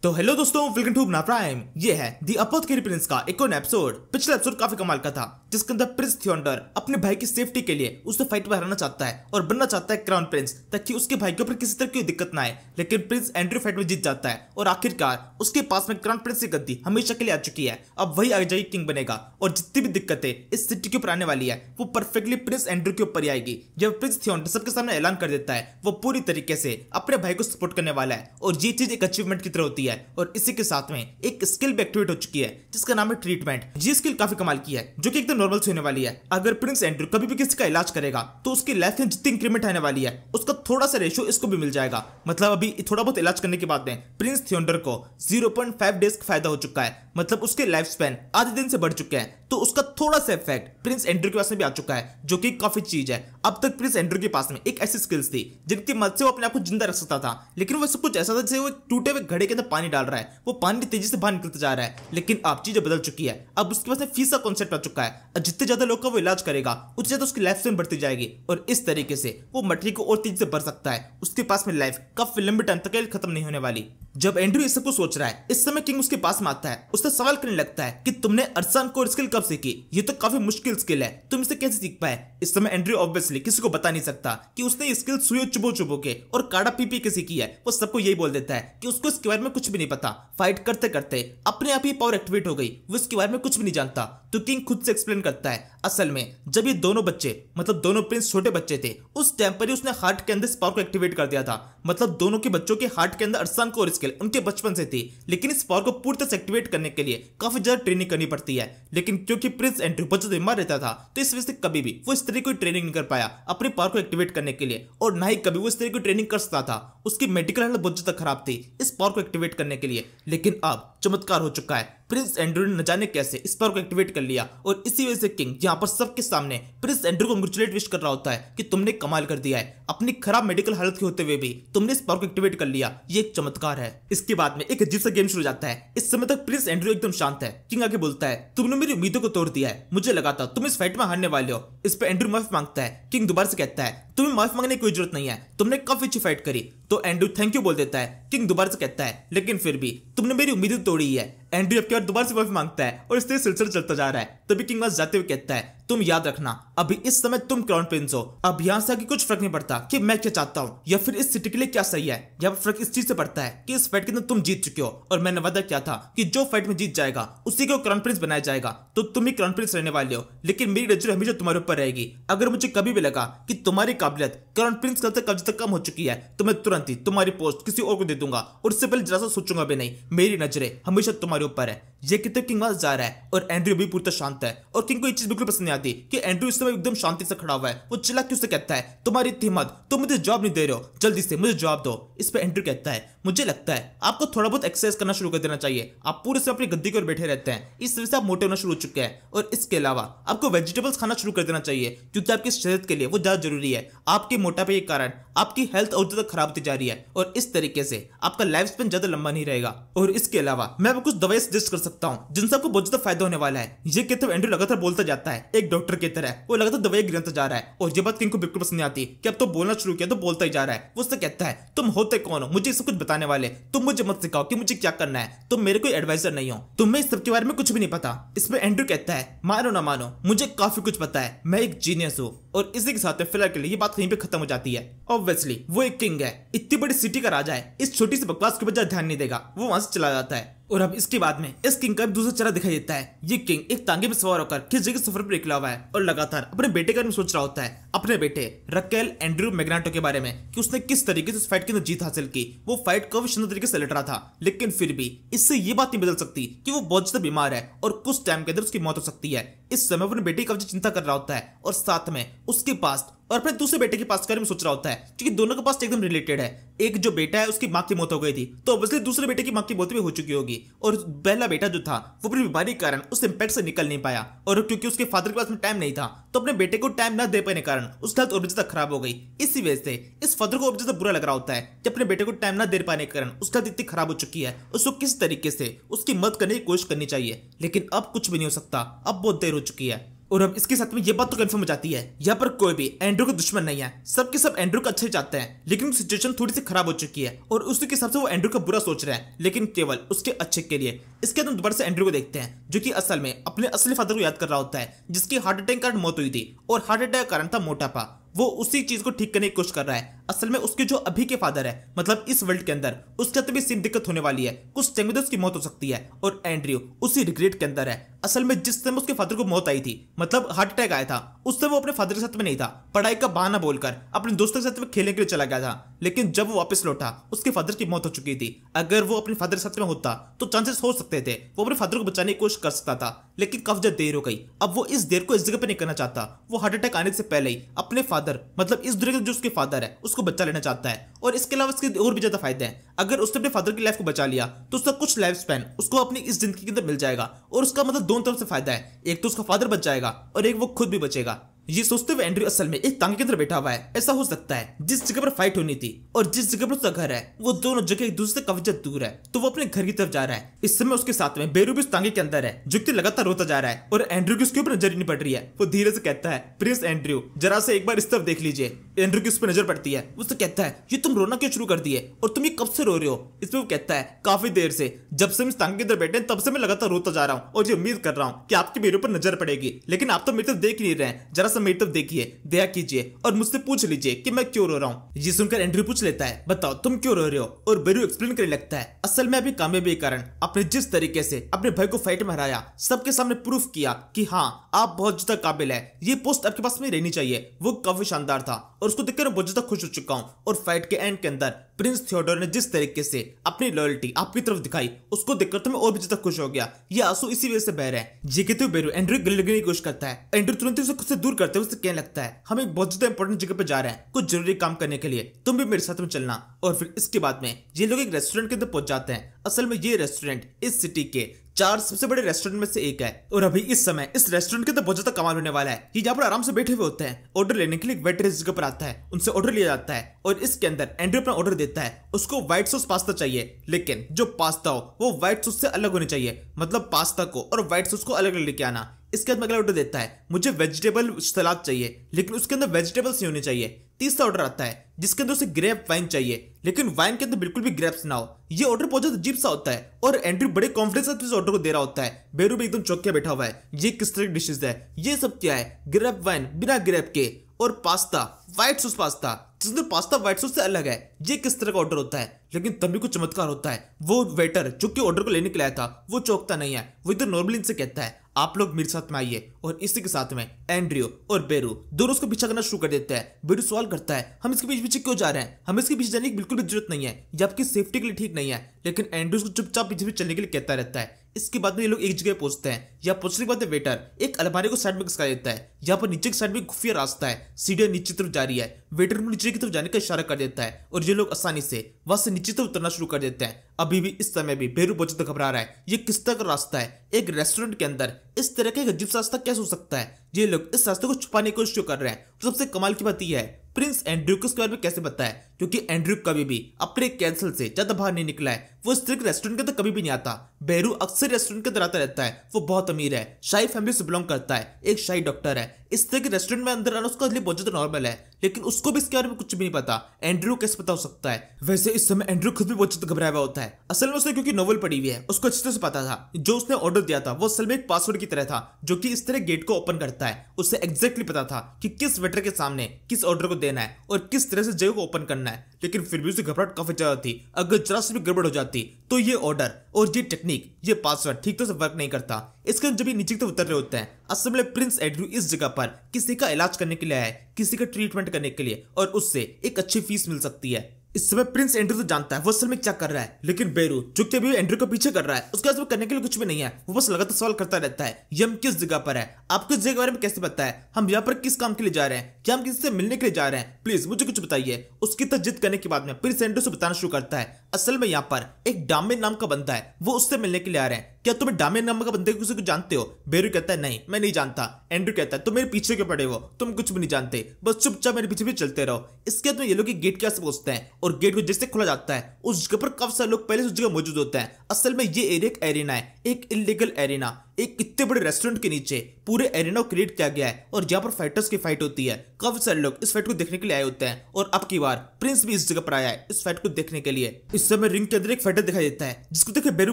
तो हेलो दोस्तों, welcome to अपना प्राइम। ये है दी अपोथेकेरी प्रिंस का एक और एपिसोड। पिछला एपिसोड काफी कमाल का था, जिसके अंदर प्रिंस थियोंडर अपने भाई की सेफ्टी के लिए उसे फाइट में हराना चाहता है और बनना चाहता है क्राउन प्रिंस, ताकि उसके भाई के ऊपर किसी तरह की दिक्कत ना आए। लेकिन प्रिंस एंड्रयू फाइट में जीत जाता है और आखिरकार उसके पास में क्राउन प्रिंस की गद्दी हमेशा के लिए आ चुकी है। अब वही आगे किंग बनेगा और जितनी भी दिक्कतें इस सिटी के ऊपर आने वाली है वो परफेक्टली प्रिंस एंड्रयू के ऊपर ही आएगी। जब प्रिंस थियोंडर सबके सामने ऐलान कर देता है वो पूरी तरीके से अपने भाई को सपोर्ट करने वाला है और ये चीज एक अचीवमेंट की तरह होती है। और इसी के साथ में एक स्किल भी एक्टिवेट हो चुकी है जिसका नाम है ट्रीटमेंट। ये स्किल काफी कमाल की है, जो कि एकदम नॉर्मल से होने वाली है। अगर प्रिंस एंड्रयू कभी भी किसी का इलाज करेगा तो उसकी लाइफ में जितनी इंक्रीमेंट आने वाली है उसका थोड़ा सा रेशियो इसको भी मिल जाएगा। मतलब अभी थोड़ा बहुत इलाज करने के बाद में प्रिंस थियोंडर को 0.5 डेज का फायदा हो चुका है। मतलब उसके लाइफ स्पैन आधे दिन से बढ़ चुके हैं, तो उसका थोड़ा सा इफेक्ट प्रिंस एंड्रयू के पास में भी आ चुका है, जो कि काफी चीज है। अब तक प्रिंस एंड्रयू के पास में एक ऐसी स्किल्स थी जिनकी मदद से वो अपने आप को जिंदा रख सकता था, लेकिन वो सब कुछ ऐसा था जैसे वो एक टूटे हुए घड़े के अंदर पानी डाल रहा है, वो पानी तेजी से बाहर निकलता जा रहा है। लेकिन अब चीजें बदल चुकी है। अब उसके पास में फीस का कॉन्सेप्ट आ चुका है। जितने ज्यादा लोग का वो इलाज करेगा उतनी ज्यादा उसकी लाइफ स्पैन बढ़ती जाएगी और इस तरीके से वो मटरी को और तेजी से बढ़ सकता है। उसके पास में लाइफ काफी लंबे टाइम तक खत्म नहीं होने वाली। जब एंड्रयू इस सब को सोच रहा है, इस समय किंग उसके पास में आता है। उससे सवाल करने लगता है कि तुमने अरसान कोर स्किल कब सीखी? ये तो काफी मुश्किल स्किल है, तुम इसे कैसे सीख पाए? इस समय एंड्रयू ऑब्वियसली किसी को बता नहीं सकता कि उसने ये स्किल सुई चुबो चुबो के और काड़ा पी पी के सीखी है। वो सबको यही बोल देता है कि उसको इसके बारे में कुछ भी नहीं पता। फाइट करते करते अपने आप ही पावर एक्टिवेट हो गई, वो इसके बारे में कुछ भी नहीं जानता। तो किंग खुद से एक्सप्लेन करता है, असल में जब ये दोनों बच्चे मतलब दोनों प्रिंस छोटे बच्चे थे, उस टाइम पर ही उसने हार्ट के अंदर इस पावर को एक्टिवेट कर दिया था। मतलब दोनों के बच्चों के हार्ट के अंदर अरसान कोर स्किल उनके बचपन से थी, लेकिन इस पावर को पूरी तरह से एक्टिवेट करने के लिए काफी ज्यादा ट्रेनिंग करनी पड़ती है। लेकिन क्योंकि प्रिंस एंड्रयू बहुत ज्यादा बीमार रहता था, तो इस वजह से कभी भी वो इस तरह की ट्रेनिंग नहीं कर पाया अपने पावर को एक्टिवेट करने के लिए, और ना ही कभी वो इस तरह की ट्रेनिंग कर सकता था। उसकी मेडिकल हालत बहुत ज्यादा खराब थी इस पावर को एक्टिवेट करने के लिए। लेकिन अब चमत्कार हो चुका है, प्रिंस एंड्रयू ने न जाने कैसे इस पावर को एक्टिवेट कर लिया और इसी वजह से किंग यहाँ पर सबके सामने प्रिंस एंड्रयू को कंग्रेचुलेट विश कर रहा होता है कि तुमने कमाल कर दिया है, अपनी खराब मेडिकल हालत के होते हुए भी तुमने इस पावर को एक्टिवेट कर लिया, ये एक चमत्कार है। इसके बाद में एक अजीब सा गेम शुरू हो जाता है। इस समय तक प्रिंस एंड्रयू एकदम शांत है। किंग आगे बोलता है, तुमने मेरी उम्मीदों को तोड़ दिया है, मुझे लगा था तुम इस फाइट में हारने वाले हो। इस पर एंड्रयू माफी मांगता है। किंग दोबारा से कहता है, तुम्हें माफी मांगने की कोई जरूरत नहीं है, तुमने काफी अच्छी फाइट करी। तो एंड्रयू थैंक यू बोल देता है। किंग दोबारा से कहता है, लेकिन फिर भी तुमने मेरी उम्मीदें तोड़ी है। एंड्रयू अब की बार दोबारा से माफी मांगता है और इस तरह सिलसिला चलता जा रहा है। तभी किंग वहां जाते हुए कहता है, तुम याद रखना अभी इस समय तुम क्राउन प्रिंस हो। अब यहां से आगे कुछ फर्क नहीं पड़ता कि मैं क्या चाहता हूं या फिर इस सिटी के लिए क्या सही है। यहाँ पर फर्क इस चीज से पड़ता है कि इस फाइट के अंदर तुम जीत चुके हो और मैंने वादा किया था कि जो फाइट में जीत जाएगा उसी को क्राउन प्रिंस बनाया जाएगा। तो तुम ही क्राउन प्रिंस रहने वाले हो, लेकिन मेरी नजर हमेशा तुम्हारे ऊपर रहेगी। अगर मुझे कभी भी लगा कि तुम्हारी काबिलियत क्राउन प्रिंस कब तक कम हो चुकी है तो मैं तुरंत ही तुम्हारी पोस्ट किसी और को दे दूंगा और उससे पहले जरा सा सोचूंगा भी नहीं। मेरी नजरें हमेशा तुम्हारे ऊपर है। ये कहते किंग वहां जा रहा है और एंड्रयू भी पूरी शांत है। और किंग को ये चीज बिल्कुल पसंद नहीं आती कि एंड्रयू इस समय एकदम शांति से खड़ा हुआ है। वो चिल्ला के उससे कहता है, तुम्हारी इतनी हिम्मत, तुम मुझे जवाब नहीं दे रहे हो, जल्दी से मुझे जवाब दो। इस पे एंड्रयू कहता है, मुझे लगता है आपको थोड़ा बहुत एक्सरसाइज करना शुरू कर देना चाहिए। आप पूरे से अपनी गद्दी के ऊपर बैठे रहते हैं, इस वजह से आप मोटे होना शुरू हो चुके हैं। और इसके अलावा आपको वेजिटेबल्स खाना शुरू कर देना चाहिए, क्योंकि आपकी सेहत के लिए वो ज्यादा जरूरी है। आपके मोटापे के कारण आपकी हेल्थ और ज्यादा खराब होती जा रही है और इस तरीके से आपका लाइफ स्पेन ज्यादा लंबा नहीं रहेगा। और इसके अलावा मैं आपको कुछ दवाई सजेस्ट कर सकता हूँ जिनसे आपको बहुत ज्यादा फायदा होने वाला है। ये कहते हुए एंड्रयू लगातार बोलता जाता है, एक डॉक्टर की तरह वो लगातार दवाई गिराता जा रहा है। और ये बात किंग को बिल्कुल पसंद नहीं आती कि अब तो बोलना शुरू किया तो बोलता ही जा रहा है। वो उससे कहता है, तुम होते कौन हो मुझे सब कुछ बताने वाले? तुम मुझे मत सिखाओ कि मुझे क्या करना है, तुम मेरे कोई एडवाइजर नहीं हो, तुम्हें इस सब के बारे में कुछ भी नहीं पता। इसमें एंड्रयू कहता है, मानो ना मानो मुझे काफी कुछ पता है, मैं एक जीनियस हूँ। और इसी के साथ फिलहाल के लिए ये बात कहीं पे खत्म हो जाती है। ऑब्वियसली वो एक किंग है, इतनी बड़ी सिटी का राजा है, इस छोटी सी बकवास के बजाय ध्यान नहीं देगा, वो वहां से चला जाता है। और अब इसके बाद में इस किंग का दूसरा चेहरा दिखाई देता है। ये किंग एक तांगे में सवार होकर किस जगह सफर पर निकला हुआ है और लगातार अपने बेटे के बारे में सोच रहा होता है, अपने बेटे रकेल एंड्रयू मैग्नेटो के बारे में, कि उसने किस तरीके से इस फाइट के अंदर जीत हासिल की। वो फाइट काफी सुंदर तरीके से लड़ रहा था, लेकिन फिर भी इससे ये बात नहीं बदल सकती कि वो बहुत ज्यादा बीमार है और कुछ टाइम के अंदर उसकी मौत हो सकती है। इस समय अपने बेटे की काफी चिंता कर रहा होता है और साथ में उसके पास और अपने दूसरे बेटे के पास के बारे में सोच रहा होता है, क्योंकि दोनों के पास एकदम रिलेटेड है। एक जो बेटा है उसकी मां की मौत हो गई थी, तो ऑब्वियसली दूसरे बेटे की मां की मौत भी हो चुकी होगी। और पहला बेटा जो था वो अपनी बीमारी के कारण उस इंपैक्ट से निकल नहीं पाया, और क्योंकि उसके फादर के पास में टाइम नहीं था तो अपने बेटे को टाइम न दे पाने के कारण उसकी हेल्थ और भी ज्यादा खराब हो गई। इसी वजह से इस फादर को और ज्यादा बुरा लग रहा होता है कि अपने बेटे को टाइम न दे पाने के कारण उसकी हेल्थ इतनी खराब हो चुकी है, उसको किस तरीके से उसकी मदद करने की कोशिश करनी चाहिए, लेकिन अब कुछ भी नहीं हो सकता, अब बहुत देर हो चुकी है। और अब इसके साथ में ये बात तो कंफर्म हो जाती है, यहाँ पर कोई भी एंड्रू का दुश्मन नहीं है, सबके सब एंड्रू का अच्छा ही चाहते हैं। लेकिन सिचुएशन थोड़ी सी खराब हो चुकी है और उसी के हिसाब से वो एंड्रू का बुरा सोच रहे हैं, लेकिन केवल उसके अच्छे के लिए। इसके बाद हम दोबारा से एंड्रू को देखते हैं, जो कि असल में अपने असली फादर को याद कर रहा होता है, जिसकी हार्ट अटैक के कारण मौत हुई थी और हार्ट अटैक का कारण था मोटापा। वो उसी चीज को ठीक करने की कोशिश कर रहा है। असल में उसके जो अभी के फादर है, मतलब इस वर्ल्ड के अंदर, उसके साथ भी सेम दिक्कत होने वाली है, कुछ टाइम में उसकी मौत हो सकती है और एंड्रयू उसी रिग्रेट के अंदर है। असल में जिस समय उसके फादर को मौत आई थी, मतलब हार्ट अटैक आया था, उस समय वो अपने फादर के साथ में नहीं था, पढ़ाई का बहाना बोलकर अपने दोस्तों के साथ में खेलने के लिए चला गया था। लेकिन जब वो वापस लौटा, उसके फादर की मौत हो चुकी थी। अगर वो अपने फादर के साथ में होता तो चांसेस हो सकते थे वो अपने फादर को बचाने की कोशिश कर सकता था, लेकिन काफी ज्यादा देर हो गई। अब वो इस देर को इस जगह पे नहीं करना चाहता। वो हार्ट अटैक आने से पहले ही अपने फादर, मतलब इस दुनिया के जो उसके फादर है, उसको बचा लेना चाहता है। और इसके अलावा इसके और भी ज्यादा फायदे हैं। अगर उसने अपने फादर की लाइफ को बचा लिया तो उसका कुछ लाइफ स्पैन उसको अपनी इस जिंदगी के अंदर मिल जाएगा। और उसका मतलब दोनों तरफ से फायदा है, एक तो उसका फादर बच जाएगा और एक वो खुद भी बचेगा। ये सोचते हुए एंड्रयू असल में एक तांगे के अंदर बैठा हुआ है। ऐसा हो सकता है जिस जगह पर फाइट होनी थी और जिस जगह पर उसका घर है, वो दोनों जगह एक दूसरे से काफी ज्यादा दूर है, तो वो अपने घर की तरफ जा रहा है। इस समय उसके साथ में बेरू भी उस तांगे के अंदर है, जो कि लगातार रोता जा रहा है और एंड्रयू की उसके ऊपर नजर ही नहीं पड़ रही है। वो धीरे से कहता है, प्रिंस एंड्रयू, जरा से एक बार इस तरफ देख लीजिए। एंड्रयू की उस पर नजर पड़ती है। उससे कहता है, ये तुम रोना क्यों शुरू कर दिए और तुम ये कब से रो रहे हो? इसमें वो कहता है, काफी देर से, जब से हम इस तांगे के अंदर बैठे तब से मैं लगातार रोता जा रहा हूँ और ये उम्मीद कर रहा हूँ कि आपके मेरे ऊपर नजर पड़ेगी, लेकिन आप तो मेरी तरफ देख नहीं रहे हैं। जरा सा मेरी तरफ देखिए, दया कीजिए और मुझसे पूछ लीजिए कि मैं क्यों रो रहा हूँ। ये सुनकर एंड्रयू पूछ लेता है, बताओ तुम क्यों रो रहे हो? और बेरू एक्सप्लेन करने लगता है, असल में अभी कामयाबी के कारण आपने जिस तरीके से अपने भाई को फाइट में हराया, सबके सामने प्रूफ किया कि हाँ आप बहुत ज्यादा काबिल है, ये पोस्ट आपके पास में रहनी चाहिए। वो काफी शानदार था और उसको देखकर मैं बहुत ज्यादा खुश हो चुका हूँ। और फाइट के एंड के अंदर प्रिंस थियोडोर ने जिस तरीके से अपनी लॉयल्टी आपकी तरफ दिखाई, उसको देखकर तो मैं और भी ज्यादा खुश हो गया। ये आंसू इसी वजह से बह रहे हैं। ये कहते हुए बेरू एंड्रयू गले लगने की कोशिश करता है। एंड्रयू तुरंत उसे खुद से दूर करते हुए कहने लगता है, हम एक बहुत ज्यादा इंपॉर्टेंट जगह पे जा रहे हैं कुछ जरूरी काम करने के लिए, तुम भी मेरे साथ में चलना। और फिर इसके बाद में ये लोग एक रेस्टोरेंट के अंदर पहुंच जाते हैं। असल में ये रेस्टोरेंट इस सिटी के 4 सबसे बड़े रेस्टोरेंट में से एक है और अभी इस समय इस रेस्टोरेंट के अंदर बहुत ज्यादा कमाल होने वाला है। ये यहाँ पर आराम से बैठे हुए होते हैं। ऑर्डर लेने के लिए एक वेटर इस जगह पर आता है, उनसे ऑर्डर लिया जाता है और इसके अंदर एंड्रयू अपना ऑर्डर देता है। उसको व्हाइट सॉस पास्ता चाहिए, लेकिन जो पास्ता हो वो व्हाइट सॉस से अलग होनी चाहिए, मतलब पास्ता को और व्हाइट सॉस को अलग अलग लेके आना। इसके बाद अगला ऑर्डर देता है, मुझे वेजिटेबल सलाद चाहिए, लेकिन उसके अंदर वेजिटेबल्स नहीं होने चाहिए। तीसरा ऑर्डर आता है जिसके अंदर उसे ग्रेप वाइन चाहिए, लेकिन वाइन के अंदर बिल्कुल भी ग्रेप्स ना हो। ये ऑर्डर बहुत ज्यादा अजीब सा होता है और एंड्रयू बड़े कॉन्फिडेंस से इस ऑर्डर को दे रहा होता है। बेरू भी एकदम चौंक के बैठा हुआ है, ये किस तरह की डिशेज है, ये सब क्या है? ग्रेप वाइन बिना ग्रेप के और पास्ता व्हाइट सॉस पास्ता, जिसमें पास्ता व्हाइट सॉस से अलग है, ये किस तरह का ऑर्डर होता है? लेकिन तभी कुछ चमत्कार होता है। वो वेटर जो कि ऑर्डर को लेने के लिए आया था, वो चौंकता नहीं है। वो इधर नॉर्मली इनसे कहता है, आप लोग मेरे साथ में आइए। और इसी के साथ में एंड्रयू और बेरू दोनों उसको पीछा करना शुरू कर देते हैं। बेरू सवाल करता है, हम इसके पीछे पीछे क्यों जा रहे हैं? हमें इसके पीछे जाने की बिल्कुल भी जरूरत नहीं है, ये आपकी सेफ्टी के लिए ठीक नहीं है। लेकिन एंड्रयू उसको चुपचाप पीछे चलने के लिए कहता रहता है। इसके बाद में ये लोग एक जगह पहुंचते हैं। यहाँ पहुंचने के बाद वेटर एक अलमारी को साइड में खिसका देता है। यहाँ पर नीचे की साइड में खुफिया रास्ता है, सीढ़ियां नीचे तरफ जा रही है। वेटर को नीचे की तरफ जाने का इशारा कर देता है और ये लोग आसानी से वहां से नीचे तरफ उतरना शुरू कर देते हैं। अभी भी इस समय भी बेरू बहुत ज्यादा घबरा रहा है। ये किस तरह का रास्ता है? एक रेस्टोरेंट के अंदर इस तरह का एक अजीब सा रास्ता कैसे हो सकता है? ये लोग इस रास्ते को छुपाने की कोशिश कर रहे हैं। सबसे कमाल की बात यह है, प्रिंस एंड्रयू को इसके बारे में कैसे पता है? क्योंकि एंड्रयू कभी भी अपने कैंसल से ज्यादा बाहर नहीं निकला है। वो इस तरह के रेस्टोरेंट के अंदर कभी भी नहीं आता। बेरू अक्सर रेस्टोरेंट के अंदर आता रहता है। वो बहुत अमीर है, शाही फैमिली से बिलोंग करता है, एक शाही डॉक्टर है। इस तरह के रेस्टोरेंट में अंदर आना उसका लिए बहुत ज्यादा नॉर्मल है, लेकिन उसको भी इसके बारे में कुछ भी नहीं पता। एंड्रयू कैसे पता हो सकता है? वैसे इस समय एंड्रयू खुद भी बहुत ज्यादा घबराया हुआ होता है। असल में उसने क्योंकि नोवेल पढ़ी हुई है, उसको अच्छे से पता था जो उसने ऑर्डर दिया था वो असल में एक पासवर्ड की तरह था, जो कि इस तरह गेट को ओपन करता है। उसे एग्जैक्टली पता था कि किस वेटर के सामने किस ऑर्डर को देना है और किस तरह से जगह को ओपन करना है। लेकिन फिर भी उसे घबराहट काफी ज्यादा थी। अगर जरा से भी गड़बड़ हो जाती तो ये ऑर्डर और ये टेक्निक, ये पासवर्ड ठीक तरह से वर्क नहीं करता। इसके जब ये नीचे की तरफ उतर रहे होते हैं, असल में प्रिंस एंड्रयू इस जगह पर किसी का इलाज करने के लिए आया है, किसी का ट्रीटमेंट करने के लिए, और उससे एक अच्छी फीस मिल सकती है। इस समय प्रिंस एंड्रयू तो जानता है वो असल में क्या कर रहा है, लेकिन बेरू जो कि अभी एंड्रयू को पीछे कर रहा है, उसके पास करने के लिए कुछ भी नहीं है। वो बस लगातार सवाल करता रहता है, ये हम किस जगह पर है? आपको इस जगह के बारे में कैसे पता है? हम यहाँ पर किस काम के लिए जा रहे हैं? क्या हम किसी से मिलने के लिए जा रहे हैं? प्लीज मुझे कुछ बताइए। उसकी तजिद करने के बाद में प्रिंस एंड्रयू से बताना शुरू करता है, असल में यहाँ पर एक डामिन नाम का बंदा है, वो उससे मिलने के लिए आ रहे हैं। क्या तुम्हें डामिन नाम का बंदे किसी को जानते हो? बेरू कहता है नहीं मैं नहीं जानता। एंड्रयू कहता है तुम मेरे पीछे क्यों पड़े हो? तुम कुछ भी नहीं जानते, बस चुपचाप मेरे पीछे भी चलते रहो। इसके बाद ये लोग गेट के आस पहुंचते हैं और गेट को जैसे खोला जाता है उस जगह पर काफी सारे लोग पहले से उस जगह मौजूद होते हैं। असल में ये एरिया एक एरिना है, एक इलीगल एरिना। एक इतने बड़े रेस्टोरेंट के नीचे पूरे एरिना को क्रिएट किया गया है और यहाँ पर फाइटर्स की फाइट होती है। काफी सारे लोग इस फाइट को देखने के लिए आए होते हैं और अब की बार प्रिंस भी इस जगह पर आया है इस फाइट को देखने के लिए। इस समय रिंग के अंदर एक फाइटर दिखाई देता है जिसको देखे बेरू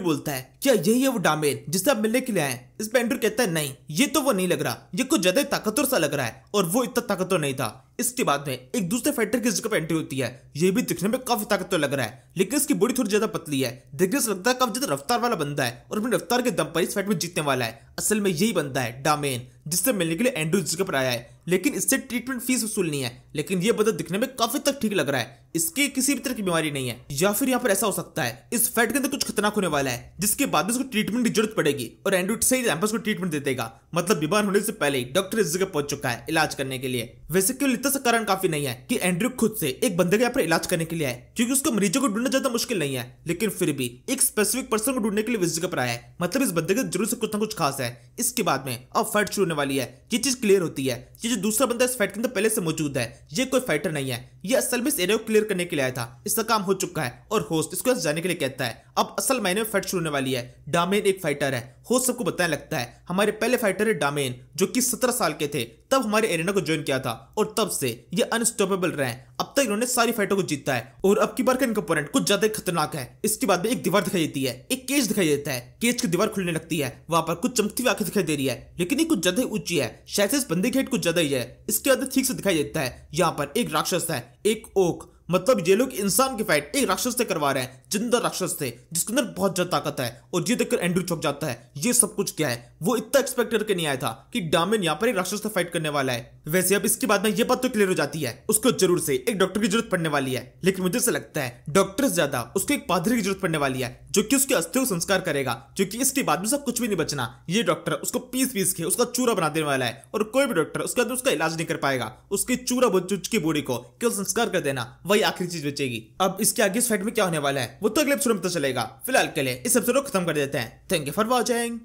बोलता है, क्या यही है वो डामेन जिससे आप मिलने के लिए आए? इस पे एंड्रू कहता है, नहीं ये तो वो नहीं लग रहा, ये कुछ ज्यादा ताकतवर सा लग रहा है और वो इतना ताकतवर नहीं था। इसके बाद में एक दूसरे फाइटर की जगह पर एंट्री होती है। ये भी दिखने में काफी ताकतवर लग रहा है लेकिन इसकी बॉडी थोड़ी ज्यादा पतली है। देखने से लगता है काफी ज्यादा रफ्तार वाला बंदा है और अपनी रफ्तार के दम पर इस फाइट में जीतने वाला है। असल में यही बंदा है डामेन जिससे मिलने के लिए एंड्रू इस जगह पर आया है, लेकिन इससे ट्रीटमेंट फीस वसूलनी है। लेकिन ये बंदा दिखने में काफी तक ठीक लग रहा है, इसकी किसी भी तरह की बीमारी नहीं है। या फिर यहाँ पर ऐसा हो सकता है इस फाइट के अंदर कुछ खतरनाक होने वाला है जिसके बाद में उसको ट्रीटमेंट की जरूरत पड़ेगी और एंड्रू सही टाइम पर उसको ट्रीटमेंट दे देगा। मतलब बीमार होने से पहले ही डॉक्टर इस जगह पहुंच चुका है इलाज करने के लिए। वैसे केवल इतना सा कारण काफी नहीं है कि एंड्रू खुद से एक बंदे का यहाँ पर इलाज करने के लिए आए, क्योंकि उसको मरीजों को ढूंढना ज्यादा मुश्किल नहीं है, लेकिन फिर भी एक स्पेसिफिक पर्सन को ढूंढने के लिए इस जगह पर आया है। मतलब इस बंदे के जरूर से कुछ ना कुछ खास है। इसके बाद में अब फाइट शुरू होने वाली है। ये चीज क्लियर होती है, ये जो दूसरा बंदा इस फाइट के अंदर पहले से मौजूद है ये कोई फाइटर नहीं है, ये असल में इस एरिया को क्लियर करने के लिए आया था। इसका काम हो चुका है और होस्ट इसको यहाँ जाने के लिए कहता है। अब असल मायने में फाइट शुरू होने वाली है। डामेन एक फाइटर है, होस्ट सबको बताने लगता है हमारे पहले फाइटर है डामेन जो कि 17 साल के थे तब हमारे एरिना को ज्वाइन किया था और तब से ये अनस्टॉपेबल रहे हैं। अब तक इन्होंने सारी फाइटों को जीता है और अब की बार का इनका ओपोनेंट कुछ ज्यादा खतरनाक है। इसके बाद में एक दीवार दिखाई देती है, एक केज दिखाई देता है। केज की दीवार खुलने लगती है, वहां पर कुछ चमकती हुई आंखें दिखाई दे रही है लेकिन ये कुछ ज्यादा ऊंची है, शायद से इस बंदे की हाइट कुछ ज्यादा ही है। इसके बाद ठीक से दिखाई देता है यहाँ पर एक राक्षस है, एक ओक। मतलब ये लोग इंसान की फाइट एक राक्षस से करवा रहे हैं, जिंदा राक्षस से जिसके अंदर बहुत ज्यादा ताकत है। और ये देखकर एंड्रू चौंक जाता है, ये सब कुछ क्या है? वो इतना एक्सपेक्ट करके नहीं आया था कि डामेन यहाँ पर एक राक्षस से फाइट करने वाला है। वैसे अब इसके बाद में ये बात तो क्लियर हो जाती है, उसको जरूर से एक डॉक्टर की जरूरत पड़ने वाली है। लेकिन मुझे से लगता है डॉक्टर से ज्यादा उसको एक पादरी की जरूरत पड़ने वाली है जो कि उसके अस्थियों को संस्कार करेगा, क्योंकि इसके बाद में सब कुछ भी नहीं बचना। ये डॉक्टर उसको पीस पीस के उसका चूरा बना देने वाला है और कोई भी डॉक्टर उसके बाद उसका इलाज नहीं कर पाएगा। उसकी चूरा बुच्च की बॉडी को केवल संस्कार कर देना वही आखिरी चीज बचेगी। अब इसके आगे इस फाइट में क्या होने वाला है वो तो अगले एपिसोड में पता चलेगा। फिलहाल के लिए इस एपिसोड को खत्म कर देते हैं। Thank you for watching.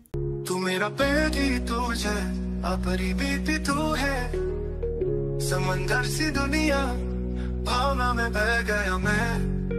तू मेरा बेटी तू है, अपनी बेटी तू है, समंदर सी दुनिया भावना में बह गया मैं।